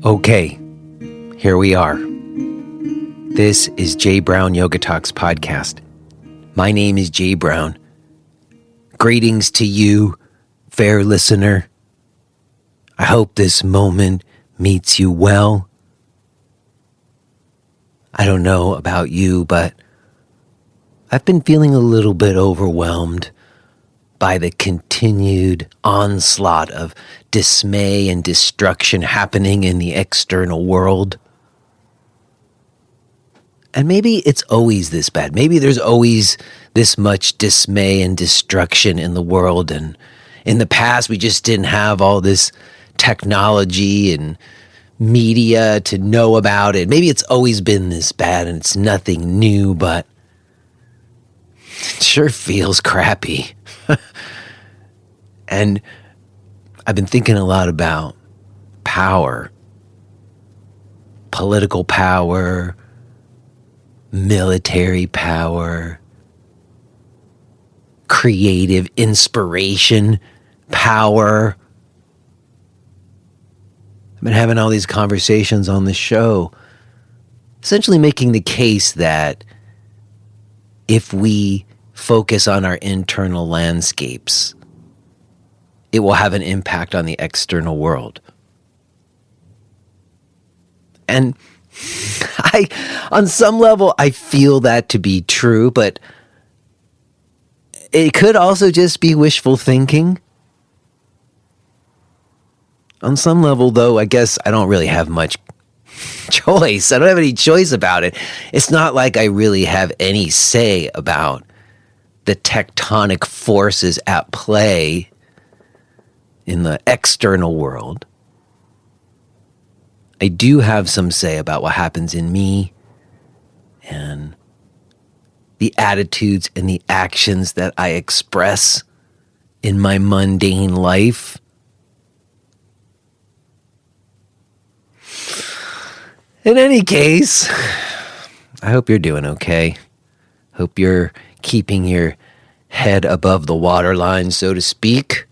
Okay, here we are. This is Jay Brown Yoga Talks podcast. My name is Jay Brown. Greetings to you, fair listener. I hope this moment meets you well. I don't know about you, but I've been feeling a little bit overwhelmed by the continued onslaught of dismay and destruction happening in the external world. And maybe it's always this bad. Maybe there's always this much dismay and destruction in the world. And in the past, we just didn't have all this technology and media to know about it. Maybe it's always been this bad and it's nothing new, but it sure feels crappy. And I've been thinking a lot about power, political power, military power, creative inspiration power. I've been having all these conversations on the show, essentially making the case that if we focus on our internal landscapes, it will have an impact on the external world. And on some level, I feel that to be true, but it could also just be wishful thinking. On some level, though, I guess I don't really have much choice. I don't have any choice about it. It's not like I really have any say about the tectonic forces at play in the external world. I do have some say about what happens in me and the attitudes and the actions that I express in my mundane life. In any case, I hope you're doing okay. Hope you're keeping your head above the waterline, so to speak.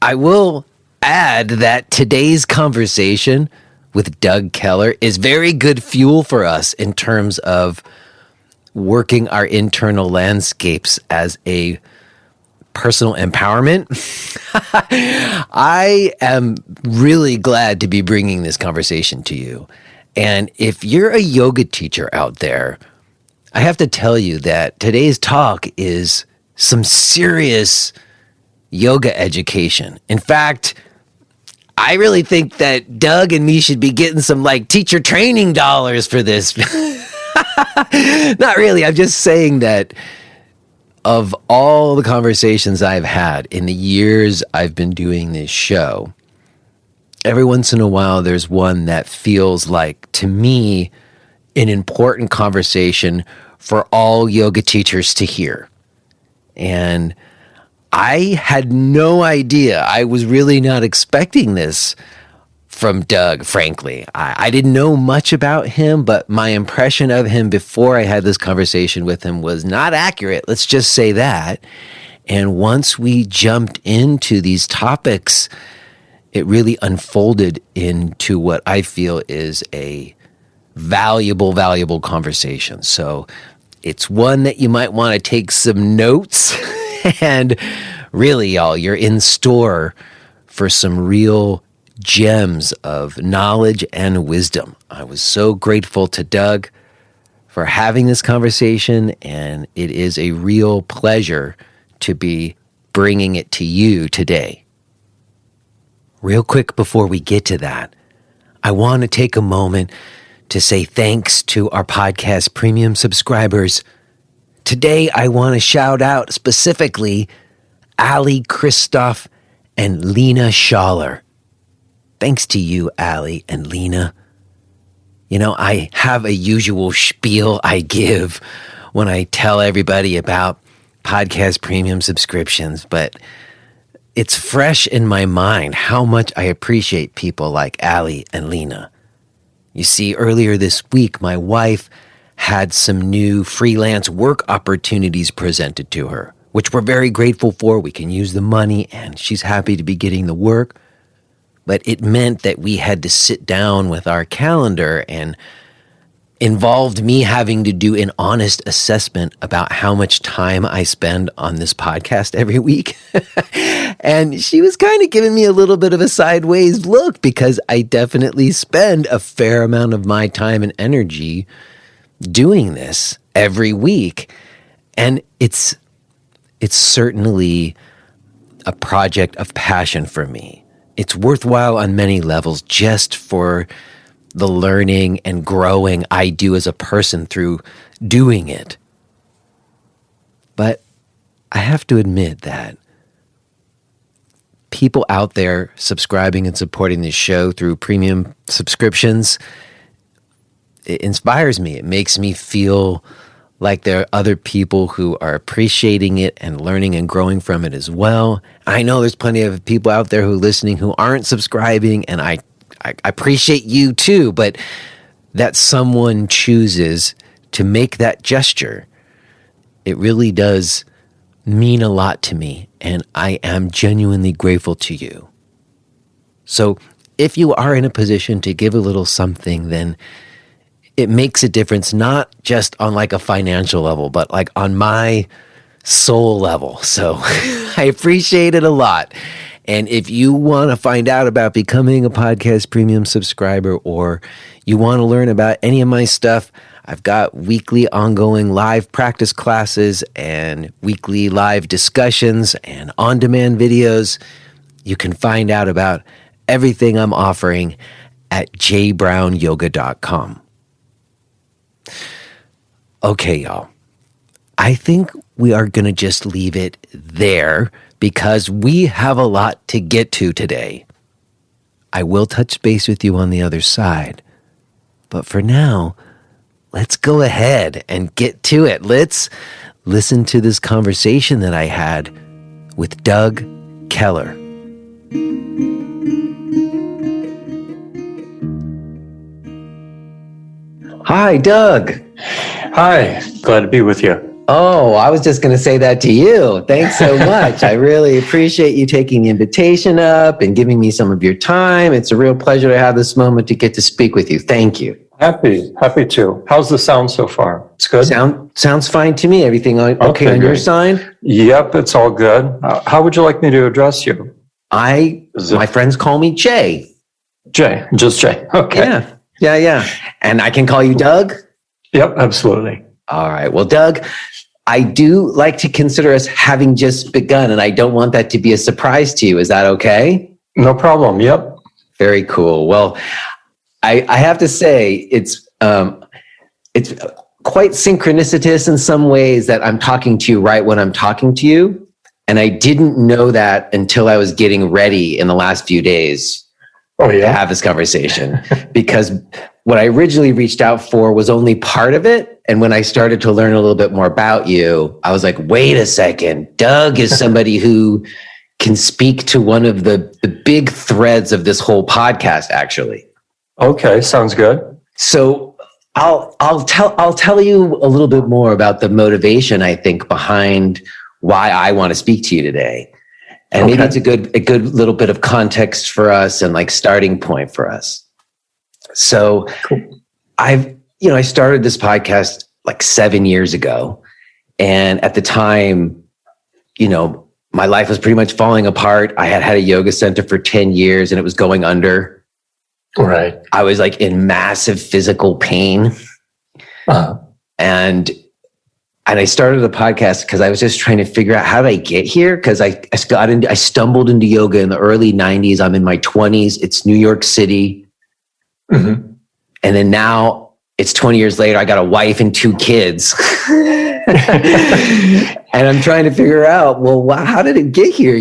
I will add that today's conversation with Doug Keller is very good fuel for us in terms of working our internal landscapes as a personal empowerment. I am really glad to be bringing this conversation to you. And if you're a yoga teacher out there, I have to tell you that today's talk is some serious yoga education. In fact, I really think that Doug and me should be getting some teacher training dollars for this. Not really. I'm just saying that of all the conversations I've had in the years I've been doing this show, every once in a while there's one that feels like, to me, an important conversation for all yoga teachers to hear. And I had no idea. I was really not expecting this from Doug, frankly. I didn't know much about him, but my impression of him before I had this conversation with him was not accurate. Let's just say that. And once we jumped into these topics, it really unfolded into what I feel is a valuable conversation. So it's one that you might want to take some notes. And really, y'all, you're in store for some real gems of knowledge and wisdom. I was so grateful to Doug for having this conversation, and it is a real pleasure to be bringing it to you today. Real quick before we get to that, I want to take a moment to say thanks to our podcast premium subscribers. Today, I want to shout out specifically Ali Christoph and Lena Schaller. Thanks to you, Ali and Lena. You know, I have a usual spiel I give when I tell everybody about podcast premium subscriptions, but it's fresh in my mind how much I appreciate people like Ali and Lena. You see, earlier this week, my wife had some new freelance work opportunities presented to her, which we're very grateful for. We can use the money, and she's happy to be getting the work. But it meant that we had to sit down with our calendar and involved me having to do an honest assessment about how much time I spend on this podcast every week. And she was kind of giving me a little bit of a sideways look because I definitely spend a fair amount of my time and energy doing this every week. And it's certainly a project of passion for me. It's worthwhile on many levels just for the learning and growing I do as a person through doing it. But I have to admit that people out there subscribing and supporting this show through premium subscriptions, it inspires me. It makes me feel like there are other people who are appreciating it and learning and growing from it as well. I know there's plenty of people out there who are listening who aren't subscribing, and I appreciate you too, but that someone chooses to make that gesture, it really does mean a lot to me, and I am genuinely grateful to you. So if you are in a position to give a little something, then it makes a difference, not just on like a financial level, but like on my soul level. So I appreciate it a lot. And if you want to find out about becoming a podcast premium subscriber, or you want to learn about any of my stuff, I've got weekly ongoing live practice classes and weekly live discussions and on-demand videos. You can find out about everything I'm offering at jbrownyoga.com. Okay, y'all. I think we are going to just leave it there because we have a lot to get to today. I will touch base with you on the other side. But for now, let's go ahead and get to it. Let's listen to this conversation that I had with Doug Keller. Hi, Doug. Hi, glad to be with you. Oh, I was just going to say that to you. Thanks so much. I really appreciate you taking the invitation up and giving me some of your time. It's a real pleasure to have this moment to get to speak with you. Thank you. Happy to. How's the sound so far? It's good? Sounds fine to me. Everything okay on your side? Yep, it's all good. How would you like me to address you? My friends call me Jay. Jay, just Jay. Okay. Yeah. And I can call you Doug? Yep, absolutely. All right. Well, Doug, I do like to consider us having just begun, and I don't want that to be a surprise to you. Is that okay? No problem. Yep. Very cool. Well, I have to say it's quite synchronicitous in some ways that I'm talking to you right when I'm talking to you. And I didn't know that until I was getting ready in the last few days to have this conversation. Because what I originally reached out for was only part of it. And when I started to learn a little bit more about you, I was like, wait a second, Doug is somebody who can speak to one of the big threads of this whole podcast, actually. Okay, sounds good. So I'll tell you a little bit more about the motivation, I think, behind why I want to speak to you today. And maybe it's a good little bit of context for us and like starting point for us. So cool. I started this podcast like 7 years ago. And at the time, my life was pretty much falling apart. I had a yoga center for 10 years and it was going under. Right. I was like in massive physical pain. Uh-huh. And I started a podcast because I was just trying to figure out how did I get here? Because I stumbled into yoga in the early 90s. I'm in my 20s. It's New York City. Mm-hmm. And then now it's 20 years later. I got a wife and 2 kids. And I'm trying to figure out, well, how did it get here,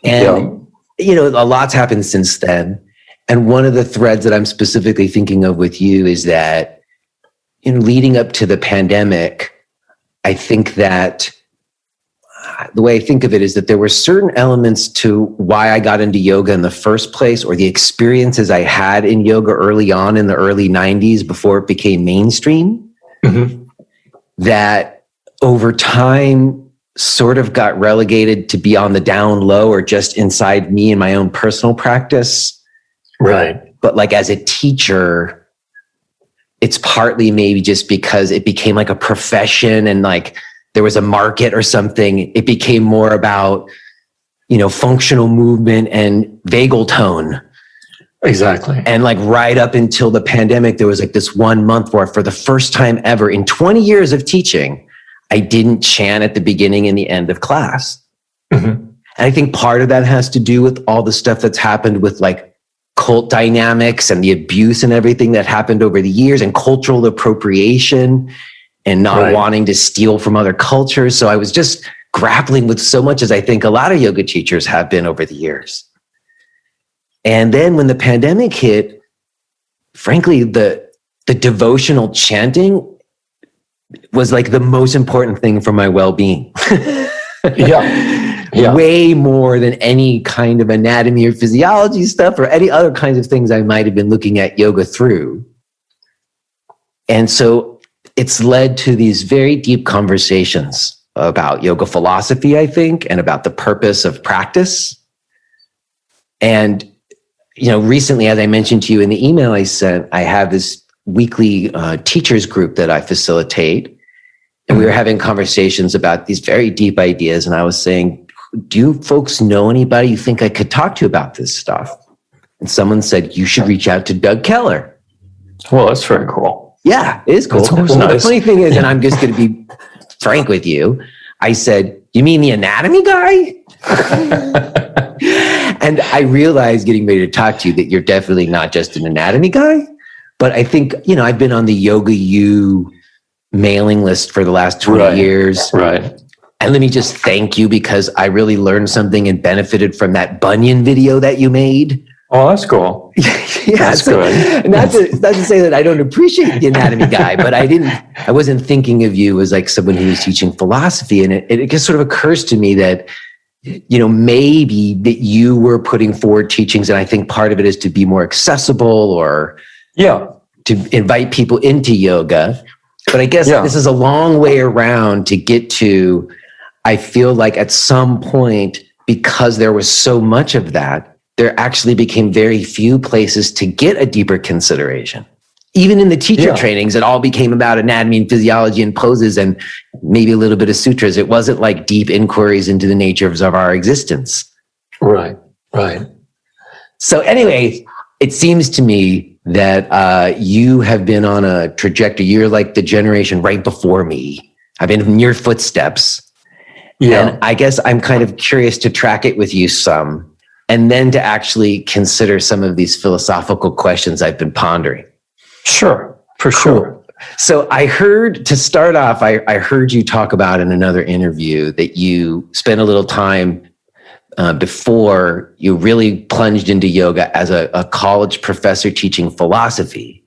And, a lot's happened since then. And one of the threads that I'm specifically thinking of with you is that leading up to the pandemic, I think that the way I think of it is that there were certain elements to why I got into yoga in the first place, or the experiences I had in yoga early on in the early 90s before it became mainstream, that over time sort of got relegated to be on the down low or just inside me and my own personal practice. Right. But like as a teacher, it's partly maybe just because it became like a profession and like there was a market or something. It became more about, functional movement and vagal tone. Exactly. And like right up until the pandemic, there was like this 1 month where for the first time ever in 20 years of teaching, I didn't chant at the beginning and the end of class. And I think part of that has to do with all the stuff that's happened with like cult dynamics and the abuse and everything that happened over the years and cultural appropriation and not wanting to steal from other cultures. So I was just grappling with so much, as I think a lot of yoga teachers have been over the years. And then when the pandemic hit, frankly, the devotional chanting was like the most important thing for my well-being. Yeah. Way more than any kind of anatomy or physiology stuff or any other kinds of things I might have been looking at yoga through. And so it's led to these very deep conversations about yoga philosophy, I think, and about the purpose of practice. And, recently, as I mentioned to you in the email I sent, I have this weekly teachers group that I facilitate. And we were having conversations about these very deep ideas. And I was saying, do you folks know anybody you think I could talk to about this stuff? And someone said, you should reach out to Doug Keller. Well, that's very cool. Yeah, it is cool. Well, nice. The funny thing is, and I'm just going to be frank with you, I said, you mean the anatomy guy? And I realized getting ready to talk to you that you're definitely not just an anatomy guy. But I think, I've been on the Yoga U mailing list for the last 20 years. Right. And let me just thank you because I really learned something and benefited from that Bunyan video that you made. Oh, that's cool. That's good. Not to say that I don't appreciate the anatomy guy, but I wasn't thinking of you as like someone who was teaching philosophy. And it just sort of occurs to me that, maybe that you were putting forward teachings. And I think part of it is to be more accessible or to invite people into yoga. But I guess this is a long way around to get to, I feel like at some point, because there was so much of that, there actually became very few places to get a deeper consideration. Even in the teacher trainings, it all became about anatomy and physiology and poses and maybe a little bit of sutras. It wasn't like deep inquiries into the nature of our existence. Right. So anyway, it seems to me that you have been on a trajectory. You're like the generation right before me. I've been in your footsteps. Yeah. And I guess I'm kind of curious to track it with you some. And then to actually consider some of these philosophical questions I've been pondering. Sure, for sure. So I heard, to start off, I heard you talk about in another interview that you spent a little time before you really plunged into yoga as a college professor teaching philosophy.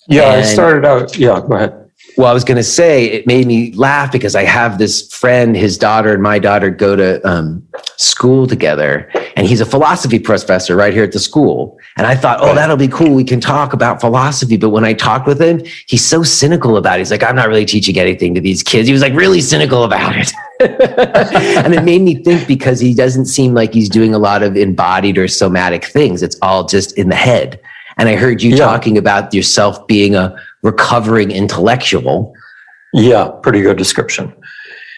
Yeah, I started out, go ahead. Well, I was going to say, it made me laugh because I have this friend, his daughter and my daughter go to school together, and he's a philosophy professor right here at the school. And I thought, that'll be cool. We can talk about philosophy. But when I talked with him, he's so cynical about it. He's like, I'm not really teaching anything to these kids. He was like really cynical about it. And it made me think, because he doesn't seem like he's doing a lot of embodied or somatic things. It's all just in the head. And I heard you talking about yourself being a recovering intellectual. Yeah, pretty good description.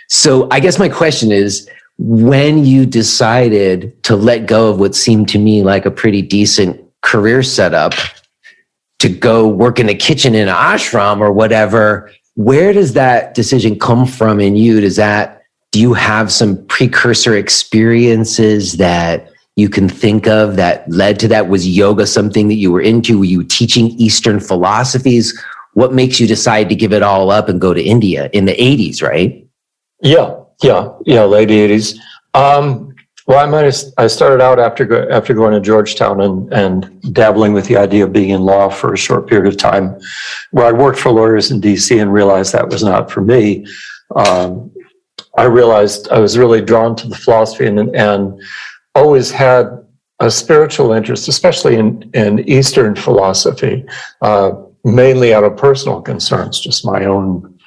So I guess my question is, when you decided to let go of what seemed to me like a pretty decent career setup to go work in the kitchen in an ashram or whatever, where does that decision come from in you? Do you have some precursor experiences that you can think of that led to that? Was yoga something that you were into? Were you teaching Eastern philosophies? What makes you decide to give it all up and go to India in the 80s, right? Yeah, late 80s. I started out after going to Georgetown and dabbling with the idea of being in law for a short period of time, where I worked for lawyers in DC and realized that was not for me. I realized I was really drawn to the philosophy and always had a spiritual interest, especially in Eastern philosophy. mainly out of personal concerns, just my own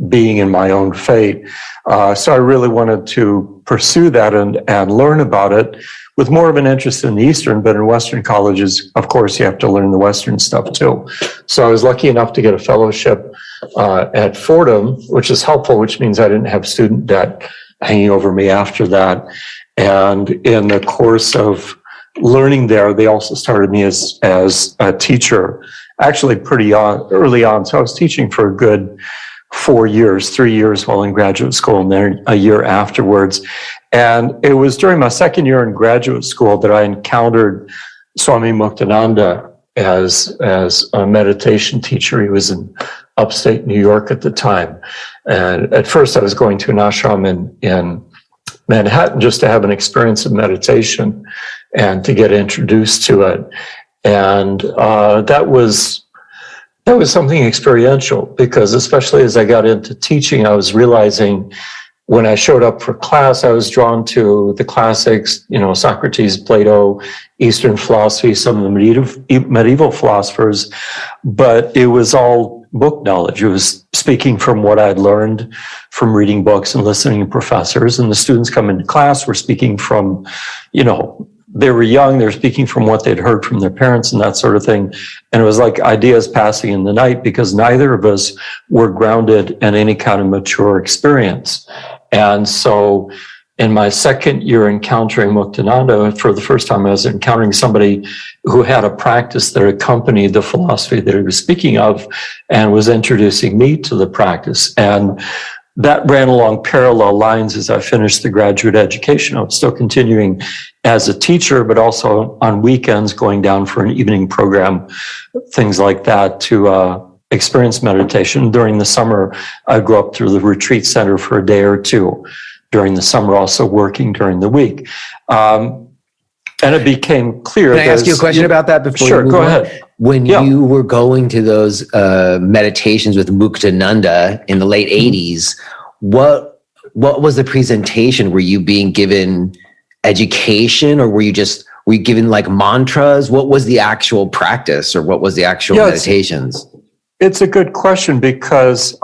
being and my own fate. So I really wanted to pursue that and learn about it with more of an interest in the Eastern, but in Western colleges, of course, you have to learn the Western stuff too. So I was lucky enough to get a fellowship at Fordham, which is helpful, which means I didn't have student debt hanging over me after that. And in the course of learning there, they also started me as a teacher, actually pretty early on. So I was teaching for a good 4 years, 3 years while in graduate school, and then a year afterwards. And it was during my second year in graduate school that I encountered Swami Muktananda as a meditation teacher. He was in upstate New York at the time. And at first I was going to an ashram in Manhattan just to have an experience of meditation and to get introduced to it. And that was something experiential, because especially as I got into teaching, I was realizing when I showed up for class, I was drawn to the classics, Socrates, Plato, Eastern philosophy, some of the medieval philosophers, but it was all book knowledge. It was speaking from what I'd learned from reading books and listening to professors, and the students come into class were speaking from, they were young, they were speaking from what they'd heard from their parents and that sort of thing. And it was like ideas passing in the night, because neither of us were grounded in any kind of mature experience. And so in my second year encountering Muktananda, for the first time I was encountering somebody who had a practice that accompanied the philosophy that he was speaking of and was introducing me to the practice. And that ran along parallel lines as I finished the graduate education. I was still continuing as a teacher, but also on weekends going down for an evening program, things like that, to experience meditation. During the summer, I'd go up to the retreat center for a day or two. During the summer, also working during the week. And it became clear. Can I ask you a question about that before Sure, you move go on? ahead. When you were going to those meditations with Muktananda in the late 80s, what was the presentation? Were you being given education, or were you given like mantras? What was the actual practice, or what was the actual meditations? It's a good question, because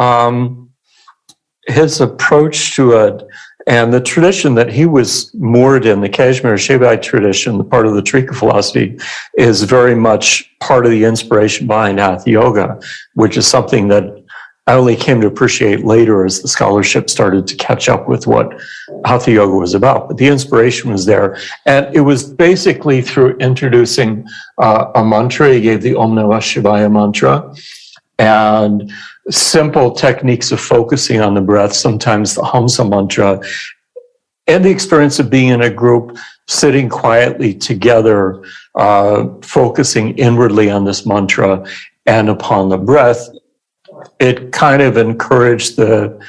his approach to it and the tradition that he was moored in, the Kashmir Shaivite tradition, the part of the Trika philosophy, is very much part of the inspiration behind Hatha Yoga, which is something that I only came to appreciate later as the scholarship started to catch up with what Hatha Yoga was about. But the inspiration was there. And it was basically through introducing a mantra. He gave the Om Namah Shivaya mantra, and simple techniques of focusing on the breath, sometimes the Hamsa mantra, and the experience of being in a group, sitting quietly together, focusing inwardly on this mantra and upon the breath. It kind of encouraged the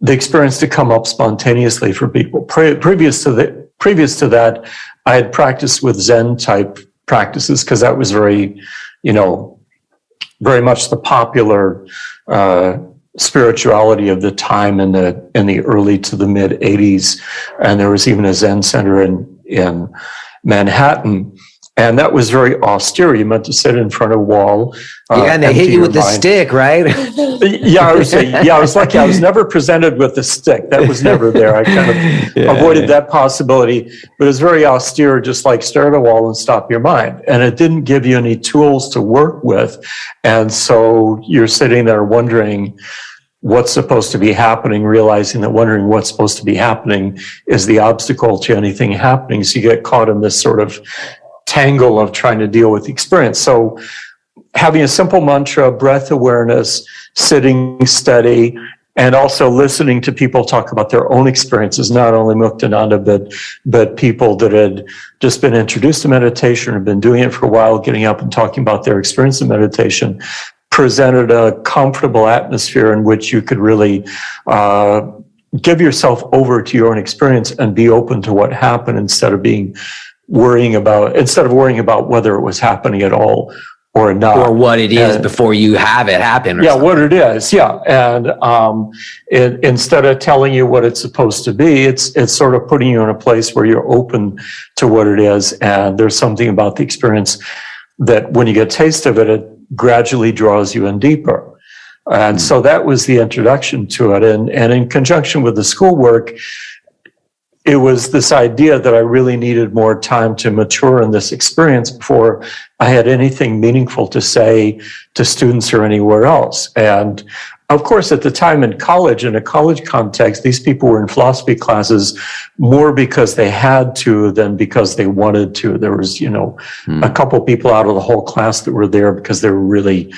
experience to come up spontaneously for people. Previous to that, I had practiced with Zen type practices, because that was very much the popular spirituality of the time in the early to the mid 80s. And there was even a Zen center in Manhattan. And that was very austere. You meant to sit in front of a wall. And they hit you with the stick, right? I was lucky. I was never presented with the stick. That was never there. I kind of avoided that possibility. But it was very austere, just like stare at a wall and stop your mind. And it didn't give you any tools to work with. And so you're sitting there wondering what's supposed to be happening, realizing that wondering what's supposed to be happening is the obstacle to anything happening. So you get caught in this sort of tangle of trying to deal with the experience. So having a simple mantra, breath awareness, sitting steady, and also listening to people talk about their own experiences, not only Muktananda, but people that had just been introduced to meditation or been doing it for a while, getting up and talking about their experience of meditation, presented a comfortable atmosphere in which you could really give yourself over to your own experience and be open to what happened instead of worrying about whether it was happening at all or not, or what it is before you have it happen. What it is. And instead of telling you what it's supposed to be, it's sort of putting you in a place where you're open to what it is. And there's something about the experience that when you get a taste of it, gradually draws you in deeper. And so that was the introduction to it. And in conjunction with the schoolwork, it was this idea that I really needed more time to mature in this experience before I had anything meaningful to say to students or anywhere else. And of course, at the time in college, in a college context, these people were in philosophy classes more because they had to than because they wanted to. There was, a couple people out of the whole class that were there because they were really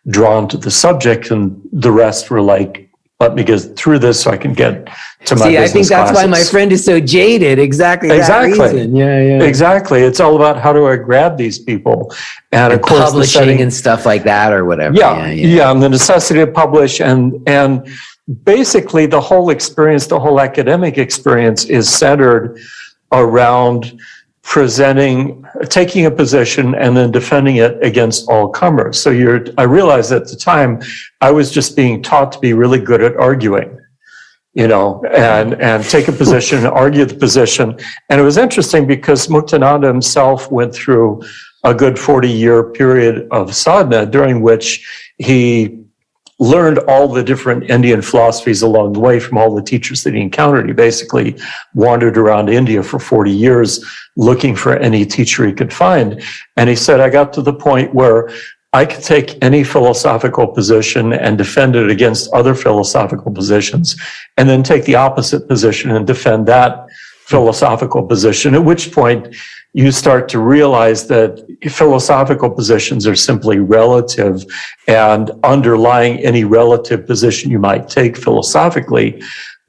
drawn to the subject, and the rest were like, let me get through this so I can get to my business I think that's classes. why my friend is so jaded. Exactly. That reason. Yeah. Exactly. It's all about how do I grab these people, and of course, publishing and stuff like that, or whatever. Yeah, and the necessity to publish, and basically the whole experience, the whole academic experience, is centered around taking a position and then defending it against all comers. So I realized at the time I was just being taught to be really good at arguing, and take a position and argue the position. And it was interesting because Muktananda himself went through a good 40-year period of sadhana during which he learned all the different Indian philosophies along the way from all the teachers that he encountered. He basically wandered around India for 40 years looking for any teacher he could find. And he said, I got to the point where I could take any philosophical position and defend it against other philosophical positions, and then take the opposite position and defend that philosophical position, at which point you start to realize that philosophical positions are simply relative, and underlying any relative position you might take philosophically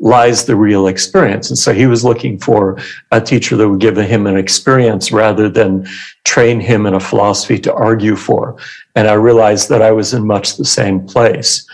lies the real experience. And so he was looking for a teacher that would give him an experience rather than train him in a philosophy to argue for. And I realized that I was in much the same place.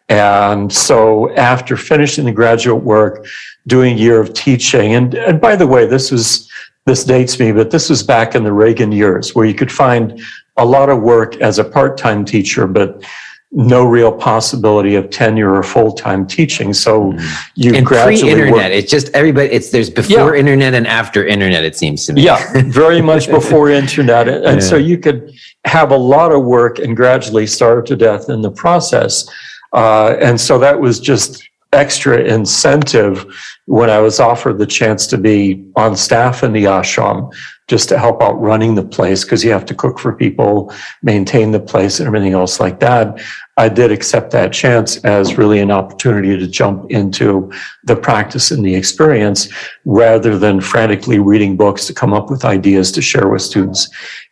And so after finishing the graduate work, doing a year of teaching, and by the way, this dates me, but this was back in the Reagan years where you could find a lot of work as a part-time teacher, but no real possibility of tenure or full-time teaching. So you gradually pre-internet, it's just everybody, there's before internet and after internet, it seems to me. Yeah, very much before internet. And so you could have a lot of work and gradually starve to death in the process. And so that was just extra incentive when I was offered the chance to be on staff in the ashram, just to help out running the place, because you have to cook for people, maintain the place, and everything else like that. I did accept that chance as really an opportunity to jump into the practice and the experience, rather than frantically reading books to come up with ideas to share with students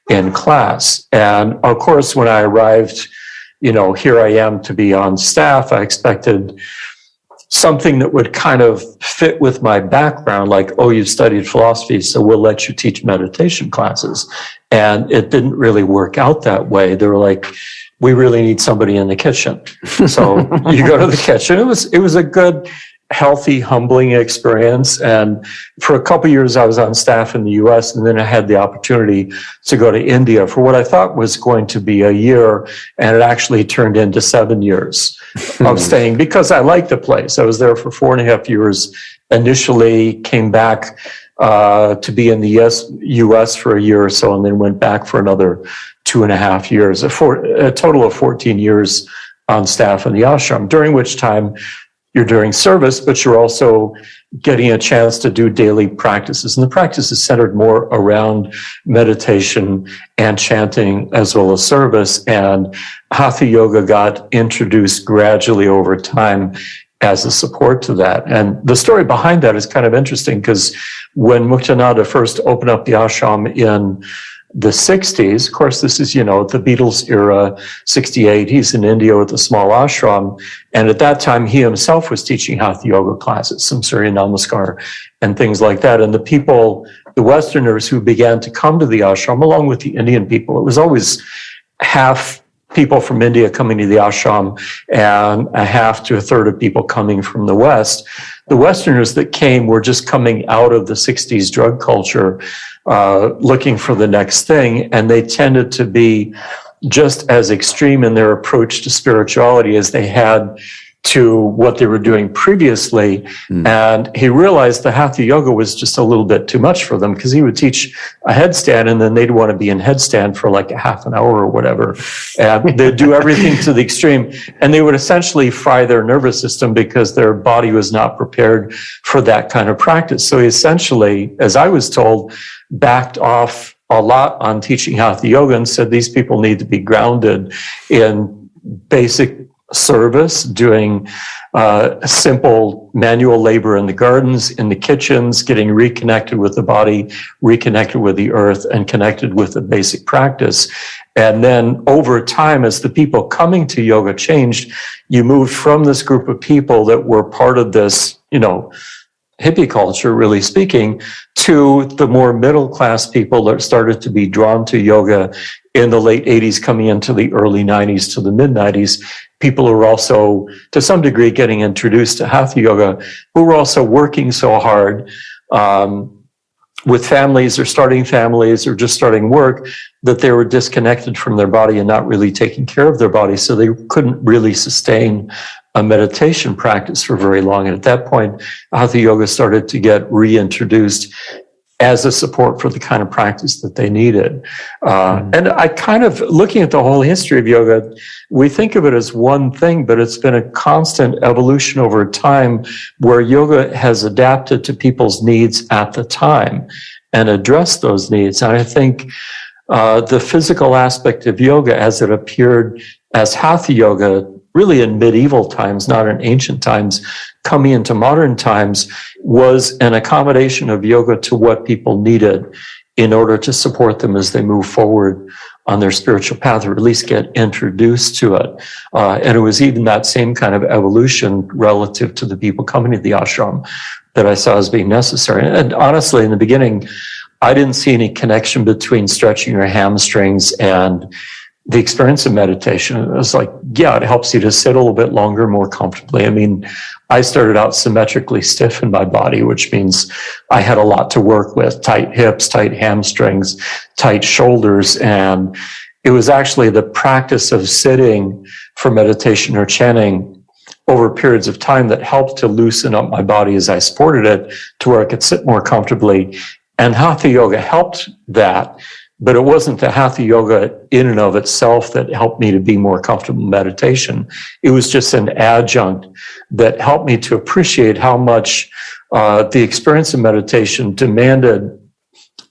in class. And of course, when I arrived, here I am to be on staff, I expected something that would kind of fit with my background, like, oh, you've studied philosophy, so we'll let you teach meditation classes. And it didn't really work out that way. They were like, we really need somebody in the kitchen. So you go to the kitchen. It was a good, healthy, humbling experience. And for a couple of years, I was on staff in the US, and then I had the opportunity to go to India for what I thought was going to be a year, and it actually turned into 7 years of staying because I liked the place. I was there for 4.5 years. Initially came back to be in the US for a year or so, and then went back for another 2.5 years, a total of 14 years on staff in the ashram, during which time you're doing service, but you're also getting a chance to do daily practices. And the practice is centered more around meditation and chanting as well as service. And Hatha Yoga got introduced gradually over time as a support to that. And the story behind that is kind of interesting, because when Muktananda first opened up the ashram in the 60s, of course, this is, the Beatles era, 68. He's in India with a small ashram. And at that time, he himself was teaching Hatha Yoga classes, some Surya Namaskar and things like that. And the Westerners who began to come to the ashram, along with the Indian people, it was always half people from India coming to the ashram and a half to a third of people coming from the West. The Westerners that came were just coming out of the 60s drug culture, looking for the next thing, and they tended to be just as extreme in their approach to spirituality as they had to what they were doing previously. And he realized the Hatha Yoga was just a little bit too much for them, because he would teach a headstand and then they'd want to be in headstand for like a half an hour or whatever. And they'd do everything to the extreme, and they would essentially fry their nervous system because their body was not prepared for that kind of practice. So he essentially, as I was told, backed off a lot on teaching Hatha Yoga and said these people need to be grounded in basic service, doing simple manual labor in the gardens, in the kitchens, getting reconnected with the body, reconnected with the earth, and connected with the basic practice. And then over time, as the people coming to yoga changed, you moved from this group of people that were part of this, hippie culture, really speaking, to the more middle class people that started to be drawn to yoga in the late 80s, coming into the early 90s to the mid 90s. People who were also, to some degree, getting introduced to Hatha Yoga, who were also working so hard with families or starting families or just starting work, that they were disconnected from their body and not really taking care of their body. So they couldn't really sustain a meditation practice for very long. And at that point, Hatha Yoga started to get reintroduced as a support for the kind of practice that they needed. And I kind of, looking at the whole history of yoga, we think of it as one thing, but it's been a constant evolution over time where yoga has adapted to people's needs at the time and addressed those needs. And I think the physical aspect of yoga as it appeared as Hatha Yoga, really in medieval times, not in ancient times, coming into modern times, was an accommodation of yoga to what people needed in order to support them as they move forward on their spiritual path, or at least get introduced to it. And it was even that same kind of evolution relative to the people coming to the ashram that I saw as being necessary. And honestly, in the beginning, I didn't see any connection between stretching your hamstrings and the experience of meditation. It was like, yeah, it helps you to sit a little bit longer, more comfortably. I mean, I started out symmetrically stiff in my body, which means I had a lot to work with: tight hips, tight hamstrings, tight shoulders. And it was actually the practice of sitting for meditation or chanting over periods of time that helped to loosen up my body as I supported it to where I could sit more comfortably. And Hatha Yoga helped that. But it wasn't the Hatha Yoga in and of itself that helped me to be more comfortable in meditation. It was just an adjunct that helped me to appreciate how much the experience of meditation demanded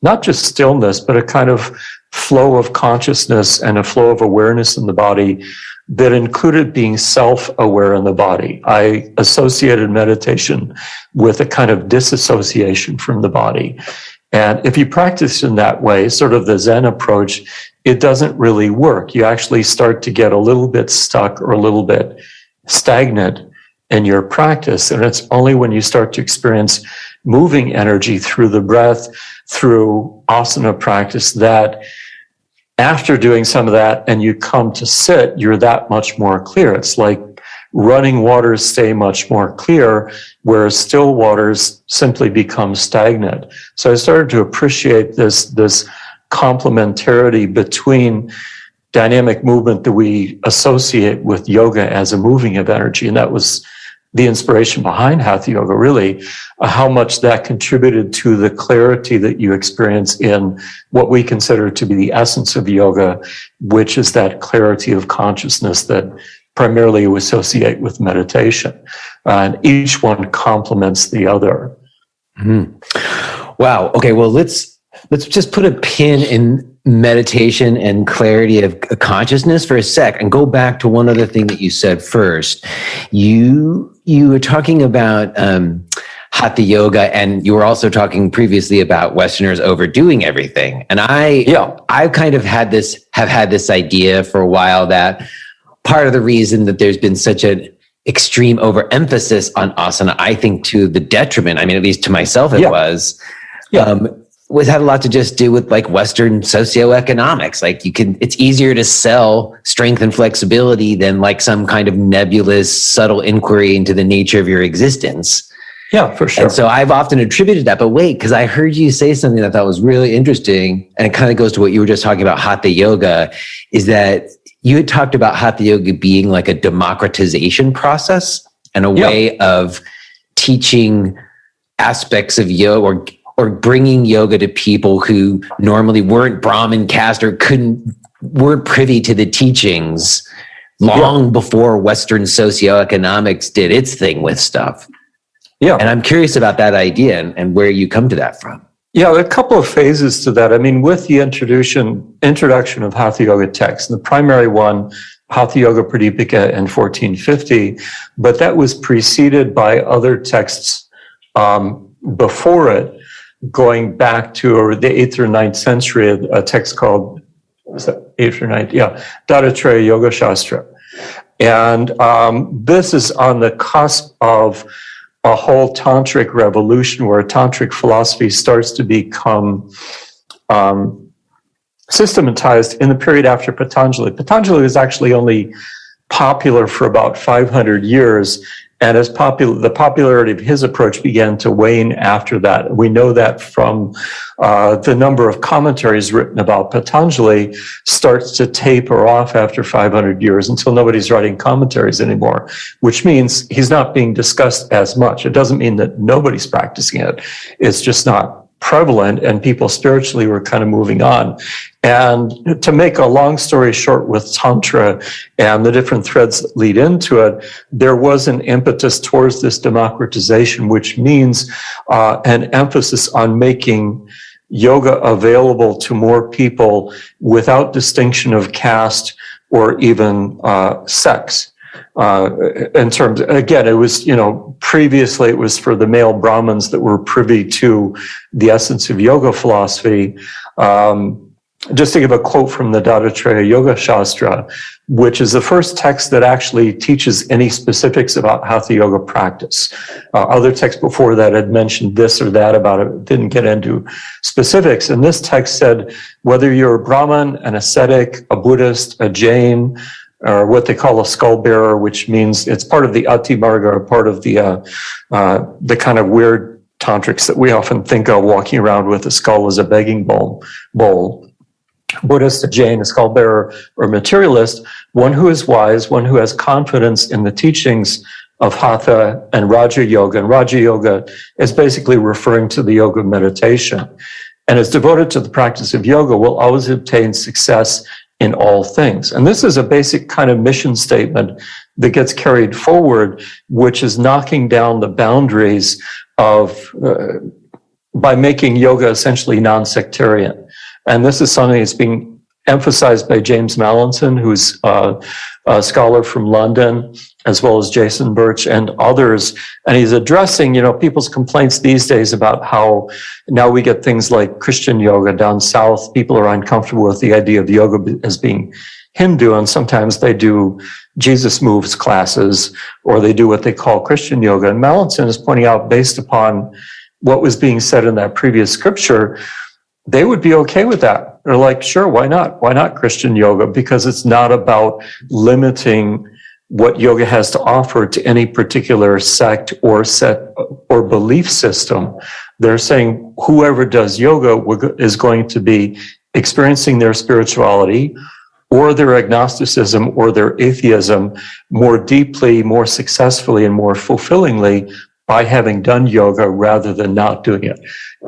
not just stillness, but a kind of flow of consciousness and a flow of awareness in the body that included being self-aware in the body. I associated meditation with a kind of disassociation from the body. And if you practice in that way, sort of the Zen approach, it doesn't really work. You actually start to get a little bit stuck or a little bit stagnant in your practice. And it's only when you start to experience moving energy through the breath, through asana practice, that after doing some of that and you come to sit, you're that much more clear. It's like running waters stay much more clear, whereas still waters simply become stagnant. So I started to appreciate this complementarity between dynamic movement that we associate with yoga as a moving of energy. And that was the inspiration behind Hatha Yoga, really, how much that contributed to the clarity that you experience in what we consider to be the essence of yoga, which is that clarity of consciousness that primarily we associate with meditation. And each one complements the other. Wow. Okay. Well, let's just put a pin in meditation and clarity of consciousness for a sec and go back to one other thing that you said first. You were talking about Hatha Yoga, and you were also talking previously about Westerners overdoing everything. And I kind of have had this idea for a while that part of the reason that there's been such an extreme overemphasis on asana, I think to the detriment, I mean, at least to myself it was had a lot to just do with like Western socioeconomics. Like it's easier to sell strength and flexibility than like some kind of nebulous, subtle inquiry into the nature of your existence. Yeah, for sure. And so I've often attributed that, but wait, because I heard you say something that I thought was really interesting, and it kind of goes to what you were just talking about, Hatha Yoga, is that you had talked about Hatha Yoga being like a democratization process and a way of teaching aspects of yoga or bringing yoga to people who normally weren't Brahmin caste or weren't privy to the teachings long before Western socioeconomics did its thing with stuff. Yeah. And I'm curious about that idea and where you come to that from. Yeah, a couple of phases to that. I mean, with the introduction of Hatha Yoga texts, the primary one, Hatha Yoga Pradipika in 1450, but that was preceded by other texts before it, going back to the 8th or 9th century, a text called, was that 8th or 9th? Yeah, Adaptation Yoga Shastra. And this is on the cusp of a whole tantric revolution where tantric philosophy starts to become systematized in the period after Patanjali. Patanjali was actually only popular for about 500 years, and the popularity of his approach began to wane after that. We know that from the number of commentaries written about Patanjali starts to taper off after 500 years until nobody's writing commentaries anymore, which means he's not being discussed as much. It doesn't mean that nobody's practicing it. It's just not prevalent, and people spiritually were kind of moving on. And to make a long story short with Tantra and the different threads that lead into it, there was an impetus towards this democratization, which means an emphasis on making yoga available to more people without distinction of caste or even sex. In terms, again, it was, previously it was for the male Brahmins that were privy to the essence of yoga philosophy. Just to give a quote from the Adaptation Yoga Shastra, which is the first text that actually teaches any specifics about Hatha Yoga practice. Other texts before that had mentioned this or that about it, didn't get into specifics. And this text said, whether you're a Brahmin, an ascetic, a Buddhist, a Jain, or what they call a skull bearer, which means it's part of the Ati Marga, or part of the kind of weird tantrics that we often think of, walking around with a skull as a begging bowl. Buddhist, a Jain, a skull bearer, or materialist, one who is wise, one who has confidence in the teachings of Hatha and Raja Yoga. And Raja Yoga is basically referring to the yoga of meditation. And is devoted to the practice of yoga will always obtain success in all things. And this is a basic kind of mission statement that gets carried forward, which is knocking down the boundaries of, by making yoga essentially non-sectarian. And this is something that's being emphasized by James Mallinson, who's a scholar from London, as well as Jason Birch and others. And he's addressing, people's complaints these days about how now we get things like Christian yoga down south. People are uncomfortable with the idea of yoga as being Hindu, and sometimes they do Jesus moves classes, or they do what they call Christian yoga. And Mallinson is pointing out, based upon what was being said in that previous scripture, they would be okay with that. They're like, sure, why not? Why not Christian yoga? Because it's not about limiting what yoga has to offer to any particular sect or set or belief system. They're saying whoever does yoga is going to be experiencing their spirituality or their agnosticism or their atheism more deeply, more successfully, and more fulfillingly by having done yoga rather than not doing it.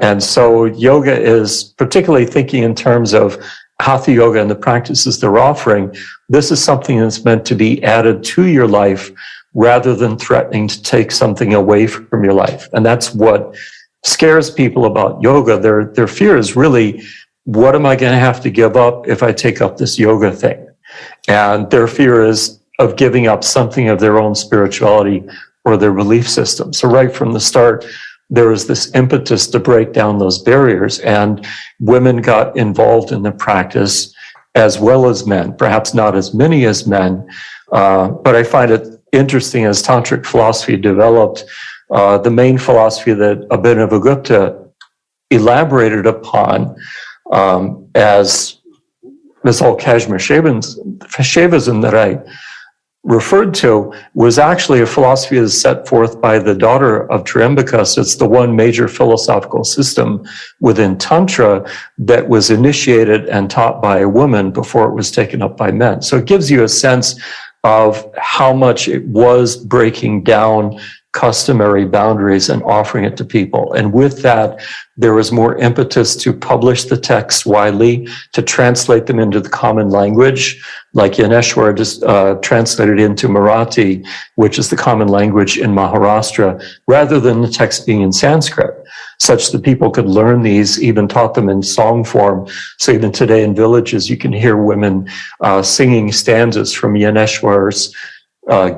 And so yoga is, particularly thinking in terms of Hatha Yoga and the practices they're offering, this is something that's meant to be added to your life rather than threatening to take something away from your life. And that's what scares people about yoga. Their fear is really, what am I going to have to give up if I take up this yoga thing? And their fear is of giving up something of their own spirituality or their belief system. So right from the start, there was this impetus to break down those barriers, and women got involved in the practice as well as men, perhaps not as many as men. But I find it interesting, as tantric philosophy developed, the main philosophy that Abhinavagupta elaborated upon as this whole Kashmir Shaivism that I referred to was actually a philosophy that is set forth by the daughter of Triambaka. So it's the one major philosophical system within Tantra that was initiated and taught by a woman before it was taken up by men. So it gives you a sense of how much it was breaking down customary boundaries and offering it to people. And with that, there was more impetus to publish the texts widely, to translate them into the common language, like Yaneshwar just translated into Marathi, which is the common language in Maharashtra, rather than the text being in Sanskrit, such that people could learn these, even taught them in song form. So even today in villages, you can hear women singing stanzas from Yaneshwar's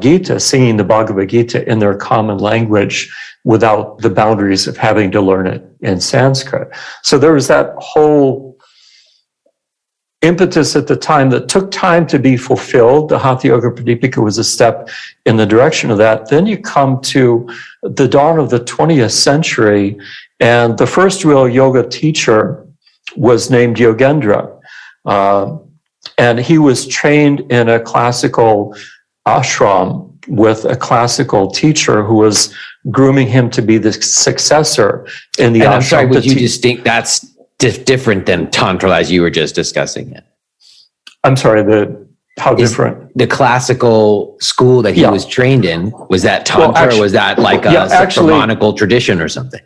Gita, singing the Bhagavad Gita in their common language without the boundaries of having to learn it in Sanskrit. So there was that whole impetus at the time that took time to be fulfilled. The Hatha Yoga Pradipika was a step in the direction of that. Then you come to the dawn of the 20th century, and the first real yoga teacher was named Yogendra. And he was trained in a classical ashram with a classical teacher who was grooming him to be the successor in the ashram. I'm sorry, would you just think that's different than Tantra as you were just discussing it? I'm sorry, how different? The classical school that he was trained in, was that Tantra or was that like a Brahmanical tradition or something?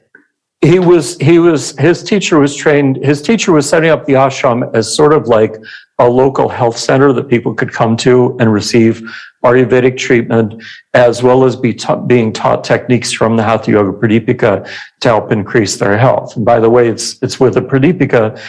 His teacher was setting up the ashram as sort of like a local health center that people could come to and receive Ayurvedic treatment, as well as being taught techniques from the Hatha Yoga Pradipika to help increase their health. And by the way, it's with the Pradipika,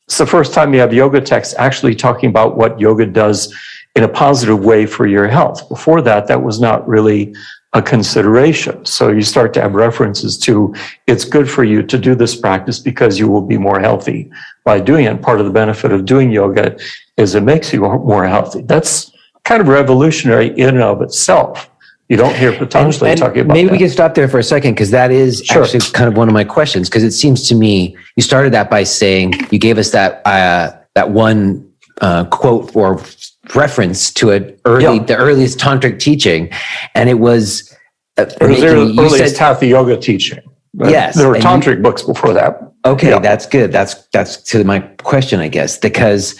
it's the first time you have yoga texts actually talking about what yoga does in a positive way for your health. Before that, that was not really a consideration. So you start to have references to, it's good for you to do this practice because you will be more healthy by doing it. Part of the benefit of doing yoga is it makes you more healthy. That's kind of revolutionary in and of itself. You don't hear Patanjali talking about maybe that. We can stop there for a second, because that is actually kind of one of my questions, because it seems to me you started that by saying, you gave us that one quote or reference to the earliest tantric teaching, and it was the earliest Hatha Yoga teaching. Yes, there were tantric books before that. Okay, that's good. That's to my question, I guess, because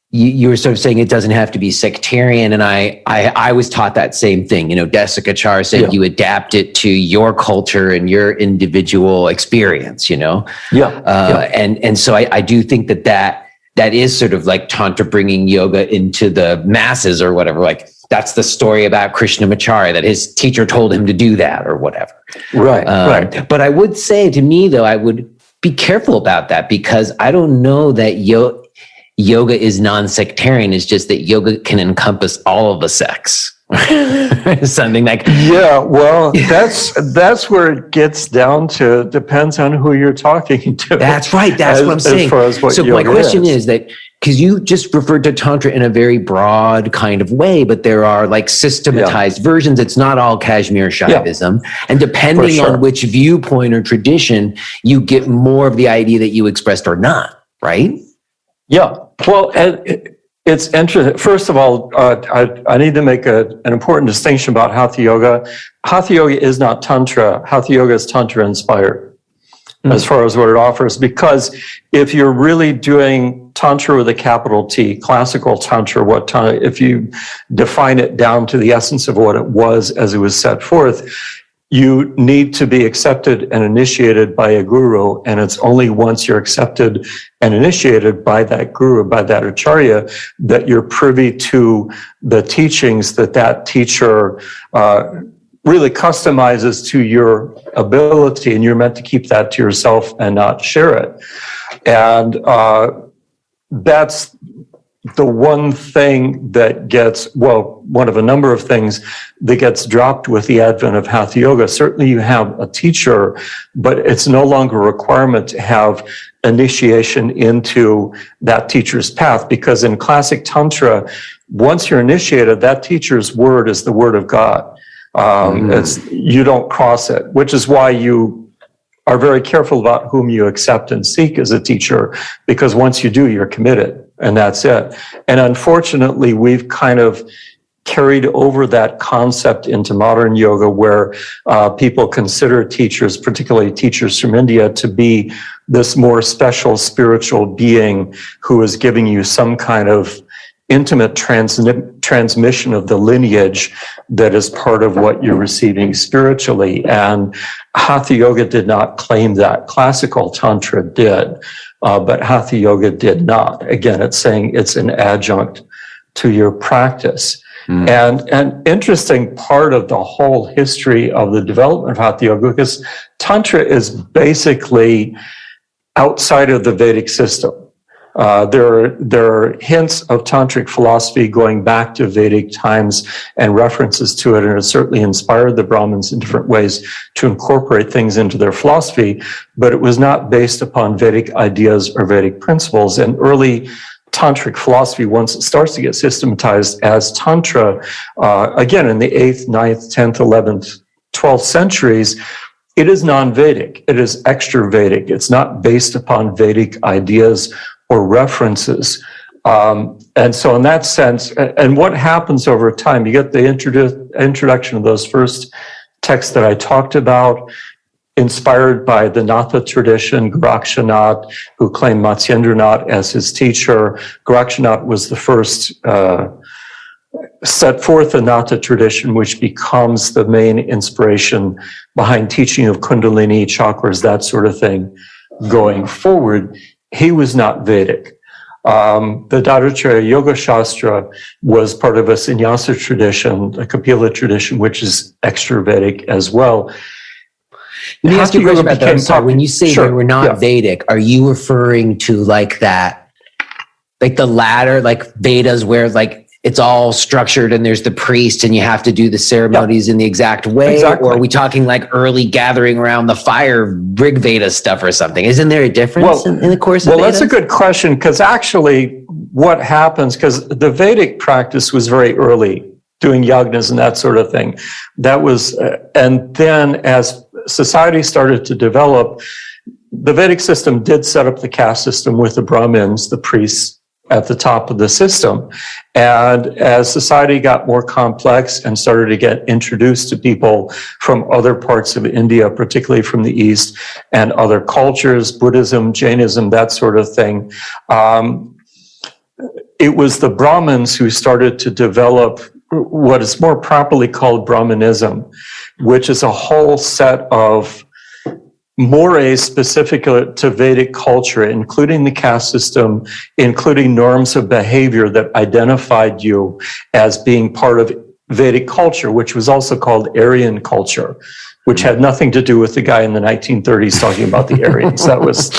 you were sort of saying it doesn't have to be sectarian, and I was taught that same thing. Desikachar said you adapt it to your culture and your individual experience. And so I do think that is sort of like Tantra bringing yoga into the masses or whatever. Like that's the story about Krishnamacharya, that his teacher told him to do that or whatever. Right. But I would say, to me though, I would be careful about that, because I don't know that yoga is non-sectarian. It's just that yoga can encompass all of the sects. Something like that's where it gets down to, depends on who you're talking to. That's right. That's what I'm saying. As far as what so my question is that, because you just referred to Tantra in a very broad kind of way, but there are like systematized versions. It's not all Kashmir Shaivism. And depending on which viewpoint or tradition, you get more of the idea that you expressed or not, right? Yeah. Well, it's interesting. First of all, I need to make an important distinction about Hatha Yoga. Hatha Yoga is not Tantra. Hatha Yoga is Tantra inspired as far as what it offers. Because if you're really doing Tantra with a capital T, classical Tantra, if you define it down to the essence of what it was as it was set forth, you need to be accepted and initiated by a guru, and it's only once you're accepted and initiated by that guru, by that acharya, that you're privy to the teachings that teacher really customizes to your ability, and you're meant to keep that to yourself and not share it. And that's the one thing that gets, one of a number of things that gets dropped with the advent of Hatha Yoga. Certainly you have a teacher, but it's no longer a requirement to have initiation into that teacher's path, because in classic Tantra, once you're initiated, that teacher's word is the word of God. You don't cross it, which is why you are very careful about whom you accept and seek as a teacher, because once you do, you're committed. And that's it. And unfortunately, we've kind of carried over that concept into modern yoga, where people consider teachers, particularly teachers from India, to be this more special spiritual being who is giving you some kind of intimate transmission of the lineage that is part of what you're receiving spiritually. And Hatha Yoga did not claim that. Classical Tantra did, but Hatha Yoga did not. Again, it's saying it's an adjunct to your practice. And an interesting part of the whole history of the development of Hatha Yoga, because Tantra is basically outside of the Vedic system. There are hints of tantric philosophy going back to Vedic times and references to it, and it certainly inspired the Brahmins in different ways to incorporate things into their philosophy, but it was not based upon Vedic ideas or Vedic principles. And early tantric philosophy, once it starts to get systematized as Tantra, again, in the 8th, 9th, 10th, 11th, 12th centuries, it is non-Vedic. It is extra-Vedic. It's not based upon Vedic ideas or references. And so in that sense, and what happens over time, you get the introduction of those first texts that I talked about, inspired by the Natha tradition, Gorakshanath, who claimed Matsyendranath as his teacher. Gorakshanath was the first set forth the Natha tradition, which becomes the main inspiration behind teaching of Kundalini, chakras, that sort of thing going forward. He was not Vedic. The Dharacharya Yoga Shastra was part of a sannyasa tradition, a Kapila tradition, which is extra Vedic as well. Let me ask you a question about that. Sorry, when you say Sure, they were not Vedic, are you referring to like that, like the ladder, like Vedas, where like it's all structured and there's the priest and you have to do the ceremonies in the exact way? Exactly. Or are we talking like early gathering around the fire, Rig Veda stuff or something? Isn't there a difference in the course of Vedas? Well, that's a good question, because actually what happens, because the Vedic practice was very early, doing yagnas and that sort of thing. That was, and then as society started to develop, the Vedic system did set up the caste system with the Brahmins, the priests, at the top of the system. And as society got more complex and started to get introduced to people from other parts of India, particularly from the East, and other cultures, Buddhism, Jainism, that sort of thing, it was the Brahmins who started to develop what is more properly called Brahmanism, which is a whole set of mores specific to Vedic culture, including the caste system, including norms of behavior that identified you as being part of Vedic culture, which was also called Aryan culture, which had nothing to do with the guy in the 1930s talking about the Aryans. That was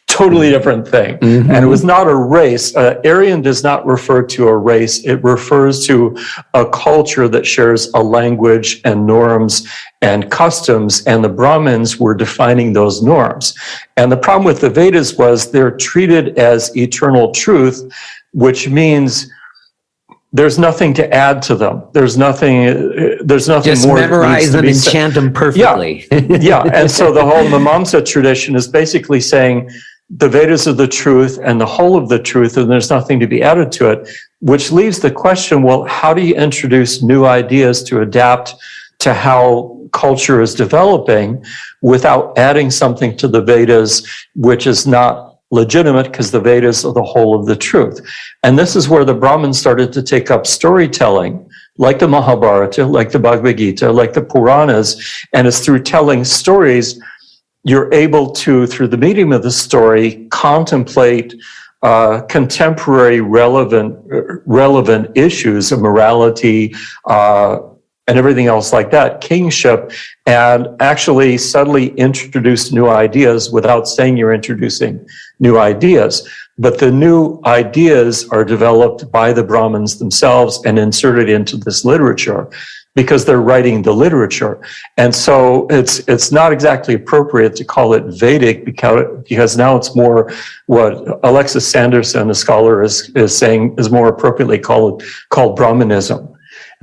totally different thing. Mm-hmm. And it was not a race. Aryan does not refer to a race. It refers to a culture that shares a language and norms and customs, and the Brahmins were defining those norms. And the problem with the Vedas was they're treated as eternal truth, which means there's nothing to add to them. There's nothing just more. Just memorize them and chant them perfectly. Yeah. And so the whole Mimamsa tradition is basically saying the Vedas are the truth and the whole of the truth, and there's nothing to be added to it, which leaves the question, well, how do you introduce new ideas to adapt to how culture is developing without adding something to the Vedas, which is not legitimate, because the Vedas are the whole of the truth. And this is where the Brahmins started to take up storytelling, like the Mahabharata, like the Bhagavad Gita, like the Puranas, and it's through telling stories you're able to, through the medium of the story, contemplate contemporary relevant issues of morality, and everything else like that, kingship, and actually subtly introduce new ideas without saying you're introducing new ideas. But the new ideas are developed by the Brahmins themselves and inserted into this literature because they're writing the literature. And so it's not exactly appropriate to call it Vedic because now it's more what Alexis Sanderson, a scholar, is saying is more appropriately called Brahmanism.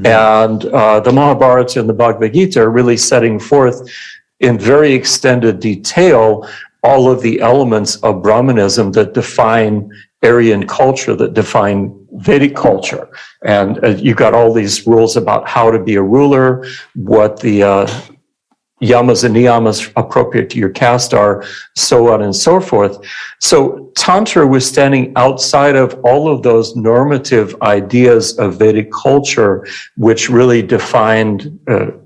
And the Mahabharata and the Bhagavad Gita are really setting forth in very extended detail all of the elements of Brahmanism that define Aryan culture, that define Vedic culture. And you've got all these rules about how to be a ruler, what the yamas and niyamas appropriate to your caste are, so on and so forth. So Tantra was standing outside of all of those normative ideas of Vedic culture, which really defined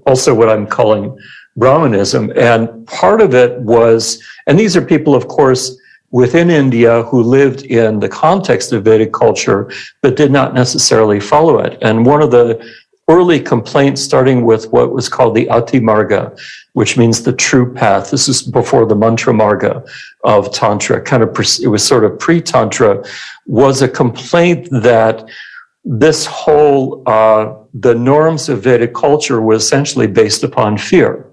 also what I'm calling Brahmanism. And part of it was, and these are people, of course, within India who lived in the context of Vedic culture, but did not necessarily follow it. And one of the early complaints, starting with what was called the Ati Marga, which means the true path. This is before the Mantra Marga of Tantra. It was sort of pre-Tantra, was a complaint that this whole, the norms of Vedic culture was essentially based upon fear.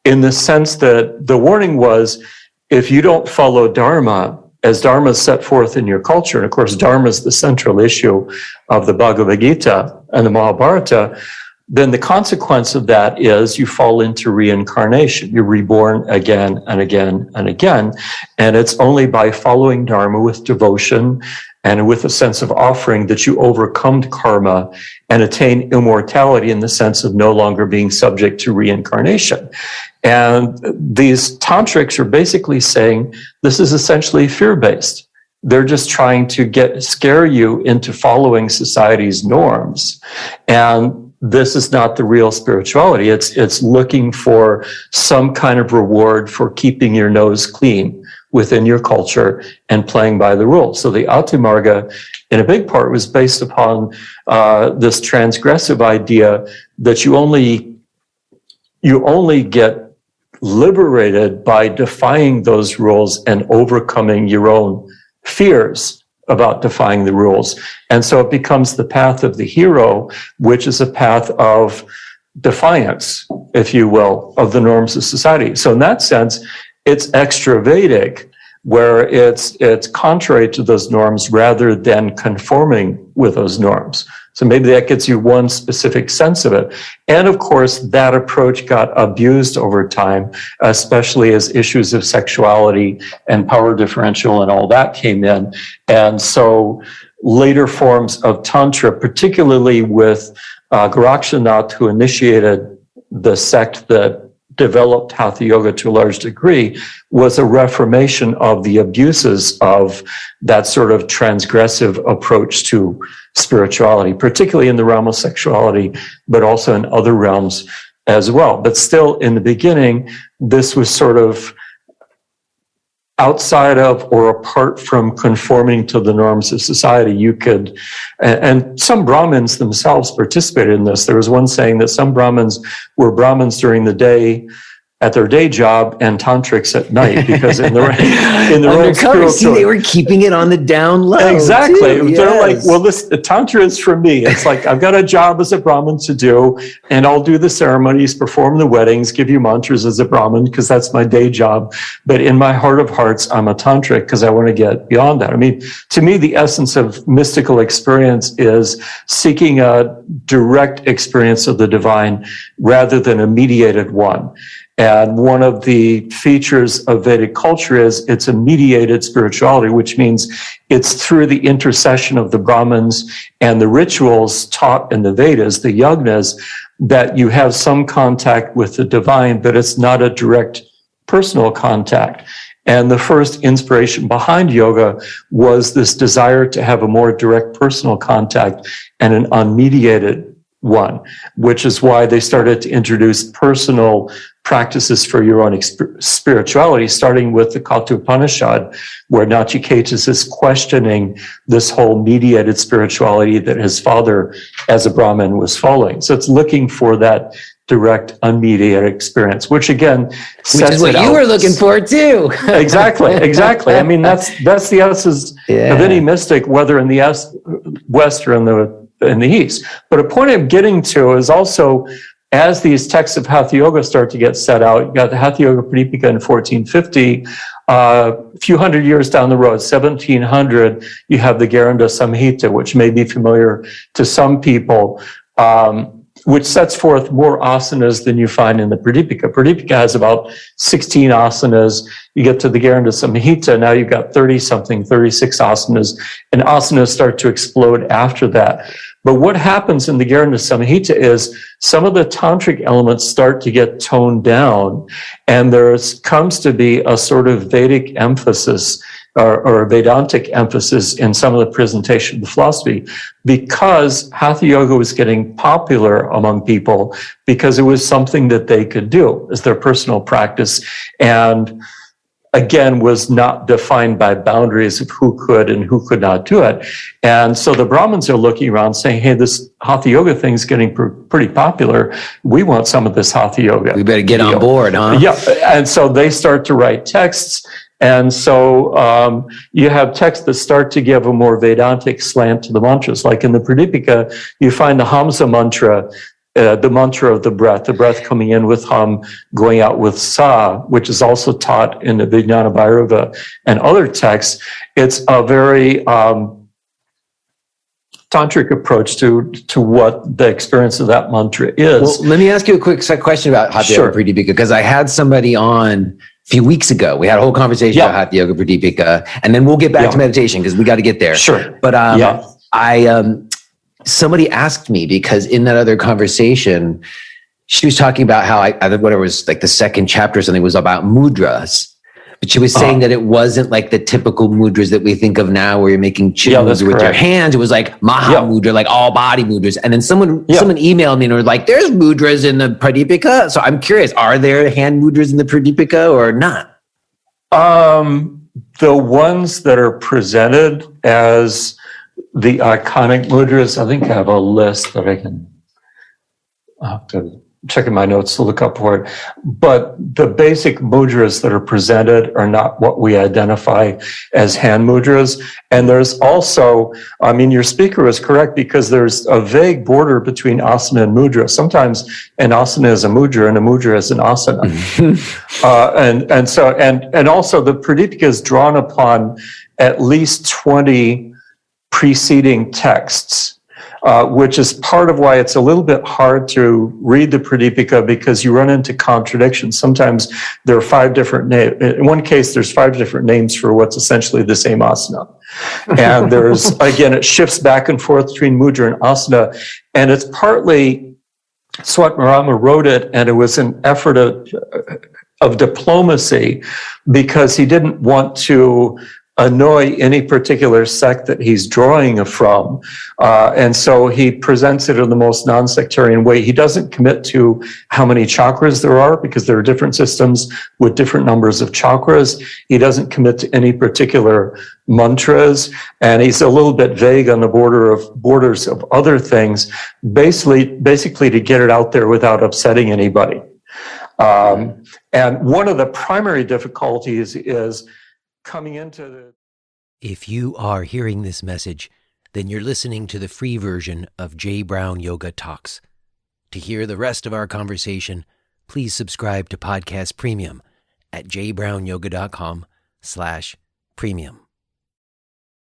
In the sense that the warning was, if you don't follow Dharma, as Dharma is set forth in your culture, and of course Dharma is the central issue of the Bhagavad Gita and the Mahabharata, then the consequence of that is you fall into reincarnation. You're reborn again and again and again. And it's only by following Dharma with devotion and with a sense of offering that you overcome karma and attain immortality in the sense of no longer being subject to reincarnation. And these tantrics are basically saying this is essentially fear-based. They're just trying to scare you into following society's norms. And this is not the real spirituality. It's looking for some kind of reward for keeping your nose clean within your culture and playing by the rules. So the Ati Marga, in a big part, was based upon this transgressive idea that you only get liberated by defying those rules and overcoming your own fears about defying the rules. And so it becomes the path of the hero, which is a path of defiance, if you will, of the norms of society. So in that sense, it's extra Vedic, where it's contrary to those norms rather than conforming with those norms. So maybe that gets you one specific sense of it. And of course, that approach got abused over time, especially as issues of sexuality and power differential and all that came in. And so later forms of Tantra, particularly with Gorakshanath, who initiated the sect that developed Hatha Yoga to a large degree, was a reformation of the abuses of that sort of transgressive approach to spirituality, particularly in the realm of sexuality, but also in other realms as well. But still, in the beginning, this was sort of outside of or apart from conforming to the norms of society. You could, and some Brahmins themselves participated in this. There was one saying that some Brahmins were Brahmins during the day at their day job and tantrics at night, because in their own spiritual, see, they were keeping it on the down low. Exactly. Too, They're like, yes. well, this Tantra is for me. It's like, I've got a job as a Brahmin to do, and I'll do the ceremonies, perform the weddings, give you mantras as a Brahmin, because that's my day job. But in my heart of hearts, I'm a tantric because I want to get beyond that. I mean, to me, the essence of mystical experience is seeking a direct experience of the divine rather than a mediated one. And one of the features of Vedic culture is it's a mediated spirituality, which means it's through the intercession of the Brahmins and the rituals taught in the Vedas, the yagnas, that you have some contact with the divine, but it's not a direct personal contact. And the first inspiration behind yoga was this desire to have a more direct personal contact and an unmediated one, which is why they started to introduce personal practices for your own spirituality, starting with the Katha Upanishad, where Nachiketas is questioning this whole mediated spirituality that his father, as a Brahmin, was following. So it's looking for that direct, unmediated experience, which again sets which is what you were looking for too. Exactly. I mean, that's the essence of any mystic, whether in the West or in the East. But a point I'm getting to is also, as these texts of Hatha Yoga start to get set out, you got the Hatha Yoga Pradipika in 1450, a few hundred years down the road, 1700, you have the Garanda Samhita, which may be familiar to some people. which sets forth more asanas than you find in the Pradipika. Pradipika has about 16 asanas. You get to the Garanda Samhita, now you've got 30-something, 36 asanas, and asanas start to explode after that. But what happens in the Garanda Samhita is some of the tantric elements start to get toned down, and there comes to be a sort of Vedic emphasis or a Vedantic emphasis in some of the presentation of the philosophy, because Hatha Yoga was getting popular among people because it was something that they could do as their personal practice, and again, was not defined by boundaries of who could and who could not do it. And so the Brahmins are looking around saying, hey, this Hatha Yoga thing's getting pretty popular. We want some of this Hatha Yoga. We better get on board, huh? Yeah. And so they start to write texts. And so you have texts that start to give a more Vedantic slant to the mantras. Like in the Pradipika, you find the Hamsa mantra, the mantra of the breath coming in with hum, going out with sa, which is also taught in the Vijnana Bhairava and other texts. It's a very tantric approach to what the experience of that mantra is. Well, let me ask you a quick question about Hatha Yoga Pradipika, because I had somebody on a few weeks ago. We had a whole conversation about Hatha Yoga Pradipika, and then we'll get back to meditation because we got to get there. Sure. But somebody asked me, because in that other conversation, she was talking about how whatever was like the second chapter or something was about mudras. But she was saying that it wasn't like the typical mudras that we think of now where you're making chin mudra with your hands. It was like Maha mudra, like all body mudras. And then someone emailed me and was like, there's mudras in the Pradipika. So I'm curious, are there hand mudras in the Pradipika or not? The ones that are presented as the iconic mudras, I think I have a list that I'll have to check in my notes to look up for it. But the basic mudras that are presented are not what we identify as hand mudras. And there's also, your speaker was correct, because there's a vague border between asana and mudra. Sometimes an asana is a mudra and a mudra is an asana. And also the Pradipika is drawn upon at least 20 preceding texts, which is part of why it's a little bit hard to read the Pradipika, because you run into contradictions. Sometimes there are 5 different names. In one case, there's 5 different names for what's essentially the same asana. And there's, again, it shifts back and forth between mudra and asana. And it's partly, Swatmarama wrote it, and it was an effort of diplomacy, because he didn't want to annoy any particular sect that he's drawing from. And so he presents it in the most non-sectarian way. He doesn't commit to how many chakras there are, because there are different systems with different numbers of chakras. He doesn't commit to any particular mantras, and he's a little bit vague on the borders of other things, basically to get it out there without upsetting anybody. And one of the primary difficulties is coming into the... If you are hearing this message, then you're listening to the free version of J. Brown Yoga Talks. To hear the rest of our conversation, please subscribe to Podcast Premium at jbrownyoga.com/premium.